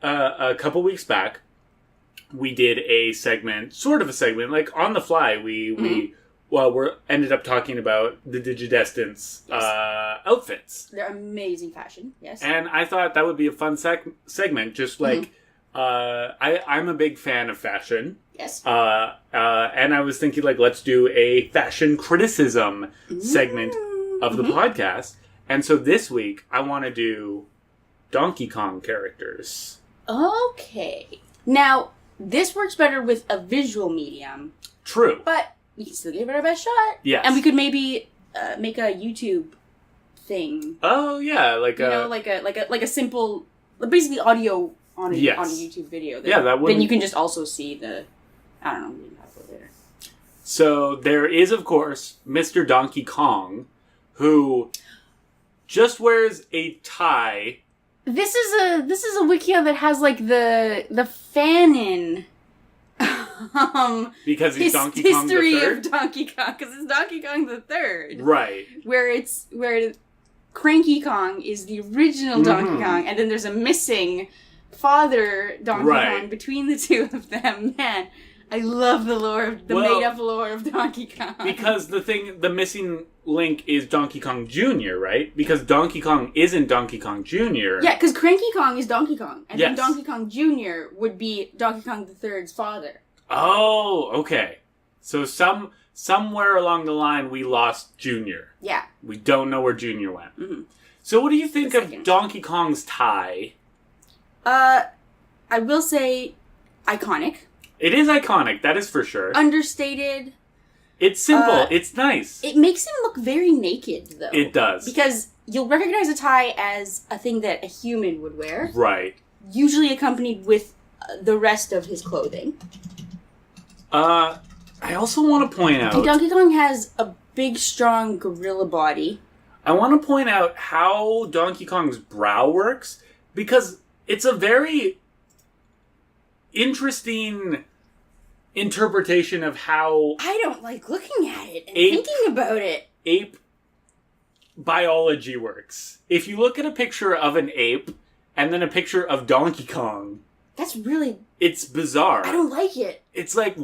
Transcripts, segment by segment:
a couple weeks back, we did a segment, sort of a segment, like on the fly. We ended up talking about the Digidestin's outfits. They're amazing fashion, yes. And I thought that would be a fun segment, just like, I'm a big fan of fashion. Yes. And I was thinking, like, let's do a fashion criticism segment of the podcast. And so this week, I want to do Donkey Kong characters. Okay. Now, this works better with a visual medium. True. But we can still give it our best shot. Yes. And we could maybe make a YouTube thing. Oh, yeah. Like a simple, basically audio on a YouTube video. That would. Then you can just also see the, I don't know, maybe I'll go there. So there is, of course, Mr. Donkey Kong, who just wears a tie. This is a Wikia that has like the fanon. Because he's Donkey Kong the history Third? of Donkey Kong, because it's Donkey Kong the Third, right? Where Cranky Kong is the original Donkey Kong, and then there's a missing father Donkey Kong between the two of them. Man, I love the made-up lore of Donkey Kong. Because the missing link is Donkey Kong Jr., right? Because Donkey Kong isn't Donkey Kong Jr. Yeah, because Cranky Kong is Donkey Kong, and then Donkey Kong Jr. would be Donkey Kong the Third's father. Oh, okay. So somewhere along the line, we lost Junior. Yeah. We don't know where Junior went. Mm-hmm. So what do you think of Donkey Kong's tie? I will say iconic. It is iconic, that is for sure. Understated. It's simple. It's nice. It makes him look very naked, though. It does. Because you'll recognize a tie as a thing that a human would wear. Right. Usually accompanied with the rest of his clothing. I also want to point out... Donkey Kong has a big, strong gorilla body. I want to point out how Donkey Kong's brow works, because it's a very interesting interpretation of how... I don't like looking at it and thinking about it. Ape biology works. If you look at a picture of an ape, and then a picture of Donkey Kong... That's really... It's bizarre. I don't like it. It's like,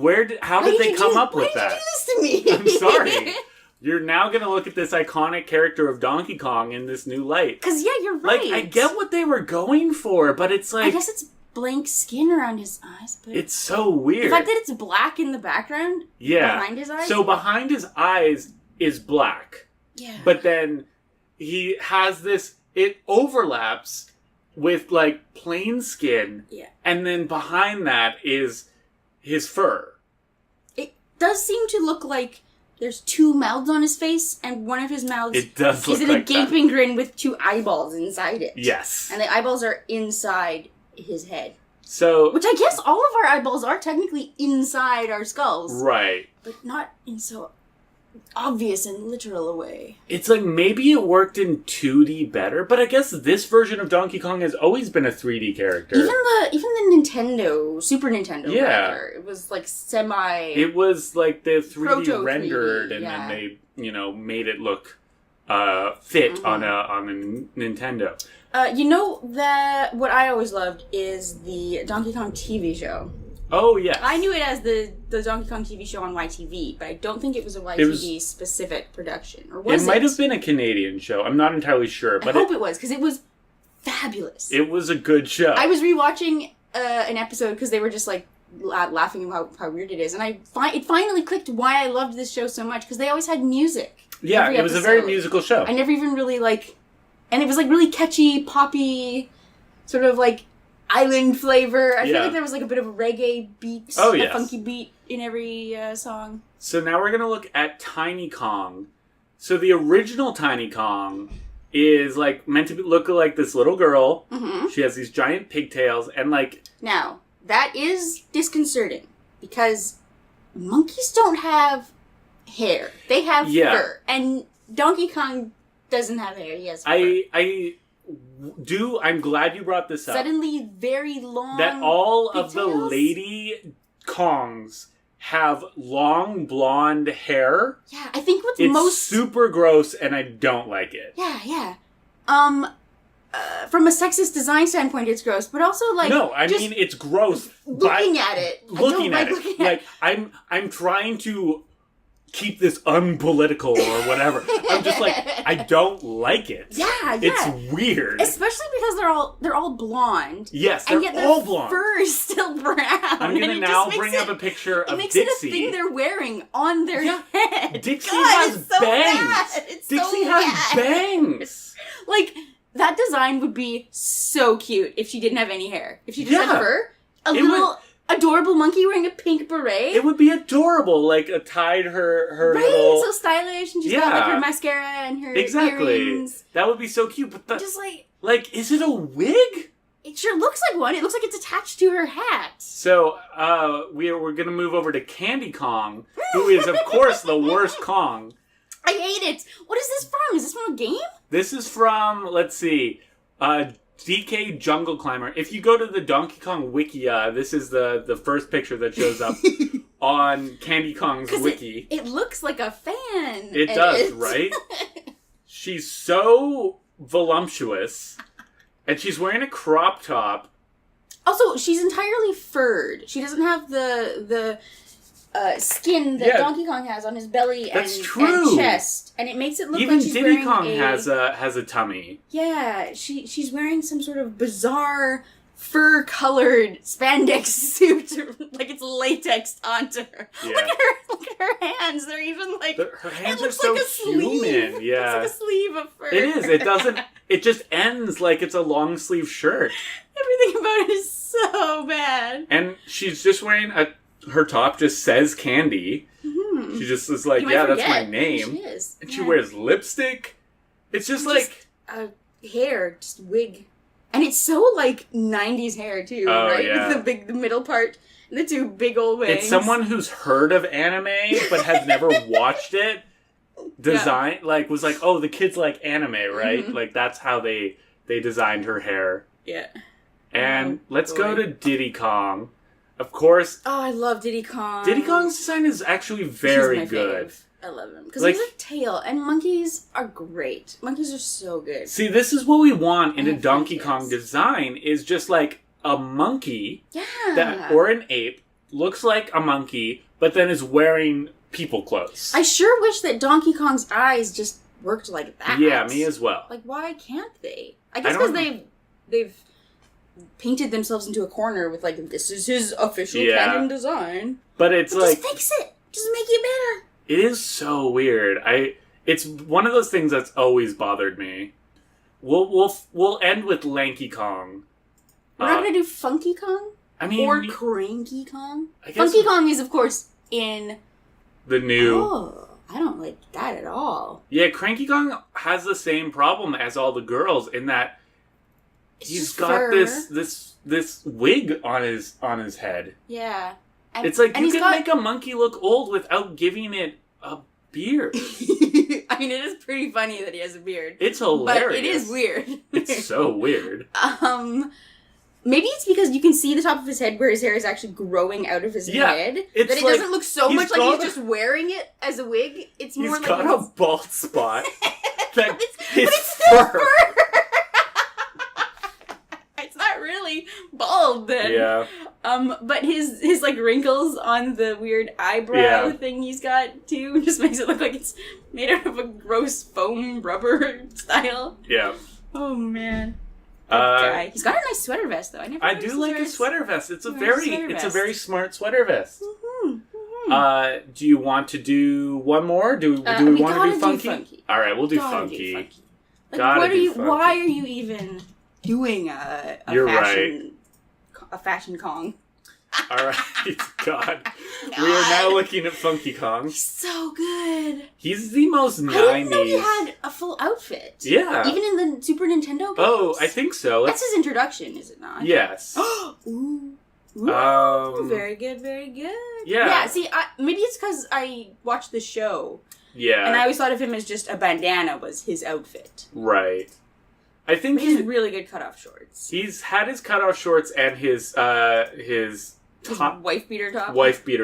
how did they come up with that? Why did you do this to me? I'm sorry. You're now going to look at this iconic character of Donkey Kong in this new light. Because, yeah, you're right. Like, I get what they were going for, but it's like... I guess it's blank skin around his eyes, but... It's so weird. The fact that it's black in the background? Yeah. Behind his eyes? So behind his eyes is black. Yeah. But then he has this... It overlaps with, like, plain skin. Yeah. And then behind that is his fur. It does seem to look like there's two mouths on his face, and one of his mouths is in a gaping grin with two eyeballs inside it. Yes. And the eyeballs are inside his head. So... Which I guess all of our eyeballs are technically inside our skulls. Right. But not in so obvious and literal a way. It's like maybe it worked in 2D better, but I guess this version of Donkey Kong has always been a 3D character. Even the Nintendo, Super Nintendo, rather, it was like semi... It was like the 3D Proto rendered, 3D, and yeah. then they, made it look fit on a Nintendo. What I always loved is the Donkey Kong TV show. Oh, yes. I knew it as the Donkey Kong TV show on YTV, but I don't think it was a YTV-specific production. Or was it? It might have been a Canadian show. I'm not entirely sure. But I hope it was, because it was fabulous. It was a good show. I was rewatching an episode because they were just, like, laughing about how weird it is. And it finally clicked why I loved this show so much, because they always had music. Yeah, it was a very musical show. I never even really, and it was, really catchy, poppy, sort of, island flavor. I feel like there was, a bit of a reggae beat, a funky beat in every song. So now we're going to look at Tiny Kong. So the original Tiny Kong is, meant to look like this little girl. Mm-hmm. She has these giant pigtails, and, Now, that is disconcerting, because monkeys don't have hair. They have fur. And Donkey Kong doesn't have hair. He has fur. I'm glad you brought this up. Suddenly very long that all pigtails? of the lady Kongs have long blonde hair. Yeah, I think it's super gross and I don't like it. Yeah. from a sexist design standpoint, it's gross, but also like no, I mean it's gross. Looking at it, looking at it, like I'm trying to keep this unpolitical or whatever. I'm just like, I don't like it. Yeah. It's weird. Especially because they're all blonde. Yes, they're and yet all their blonde. fur is still brown. I'm gonna now bring up a picture of Dixie. It makes Dixie. it a thing they're wearing on their head. Dixie God, has it's so bangs. bad. It's Dixie so has bad. bangs. Like, that design would be so cute if she didn't have any hair. If she just had fur. A little adorable monkey wearing a pink beret. It would be adorable, like tied her right, little... so stylish, and she's got like her mascara and her earrings. That would be so cute, but just like, is it a wig? It sure looks like one. It looks like it's attached to her hat. So, we're gonna move over to Candy Kong, who is, of course, the worst Kong. I hate it. What is this from? Is this from a game? This is from, let's see, DK Jungle Climber. If you go to the Donkey Kong Wikia, this is the first picture that shows up on Candy Kong's wiki. It looks like a fan. It does, right? She's so voluptuous, and she's wearing a crop top. Also, she's entirely furred. She doesn't have the skin that Donkey Kong has on his belly and chest, and it makes it look even like she's Diddy wearing Kong has a tummy. Yeah, she's wearing some sort of bizarre fur-colored spandex suit, like it's latexed onto her. Yeah. Look at her hands. They're even like her hands are so human. Yeah, it's like a sleeve of fur. It is. It doesn't. It just ends like it's a long sleeve shirt. Everything about it is so bad. And she's just wearing her top just says Candy. Mm-hmm. She just is like, yeah, that's my name. She is. And she wears lipstick. It's just like hair, just wig. And it's so like 90s hair too, right? Yeah. With the middle part and the two big old wings. It's someone who's heard of anime but has never watched it. Was like, oh, the kids like anime, right? Mm-hmm. Like that's how they designed her hair. Yeah. And let's go to Diddy Kong. Of course. Oh, I love Diddy Kong. Diddy Kong's design is actually very good. Fave. I love him. Because he's a tail, and monkeys are great. Monkeys are so good. See, this is what we want in a Donkey Kong design, is just like a monkey or an ape, looks like a monkey, but then is wearing people clothes. I sure wish that Donkey Kong's eyes just worked like that. Yeah, me as well. Like, why can't they? I guess because they've painted themselves into a corner with like, this is his official canon design. But it's like, just fix it. Just make it better. It is so weird. It's one of those things that's always bothered me. We'll end with Lanky Kong. We're not gonna do Funky Kong? I mean, or Cranky Kong? I guess Funky Kong is, of course, in the new. Oh, I don't like that at all. Yeah, Cranky Kong has the same problem as all the girls in that he's got this wig on his head. Yeah. It's like you can make a monkey look old without giving it a beard. I mean, it is pretty funny that he has a beard. It's hilarious. But it is weird. It's so weird. Maybe it's because you can see the top of his head where his hair is actually growing out of his head. That it doesn't look so much like he's just wearing it as a wig. It's more like he's got a bald spot. But it's fur. It's not really bald then. Yeah. But his like wrinkles on the weird eyebrow thing he's got too just makes it look like it's made out of a gross foam rubber style. Yeah. Oh man. Guy. He's got a nice sweater vest though. I do like a sweater vest. It's a very smart sweater vest. Mm-hmm. Mm-hmm. Do you want to do one more? Do we want to do funky? All right, we'll do funky. Like, why are you even doing a fashion Kong? All right, God. We are now looking at Funky Kong. He's so good. He's the most 90s. I didn't know he had a full outfit. Yeah. Even in the Super Nintendo games. Oh, I think so. That's his introduction, is it not? Yes. Ooh. Very good, very good. Yeah. Yeah, see, maybe it's because I watched the show. Yeah. And I always thought of him as just a bandana was his outfit. Right. I think he's really good cutoff shorts. He's had his cutoff shorts and his wife beater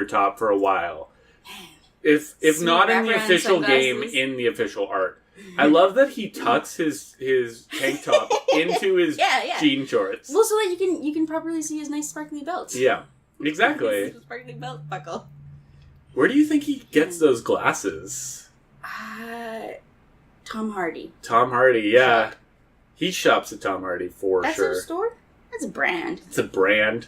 top for a while. If not in the official game, in the official art. I love that he tucks his tank top into his jean shorts. Well, so that you can properly see his nice sparkly belt. Yeah, exactly. His sparkly belt buckle. Where do you think he gets those glasses? Tom Hardy. Tom Hardy, yeah. He shops at Tom Hardy for That's sure. a store? That's a brand. It's a brand.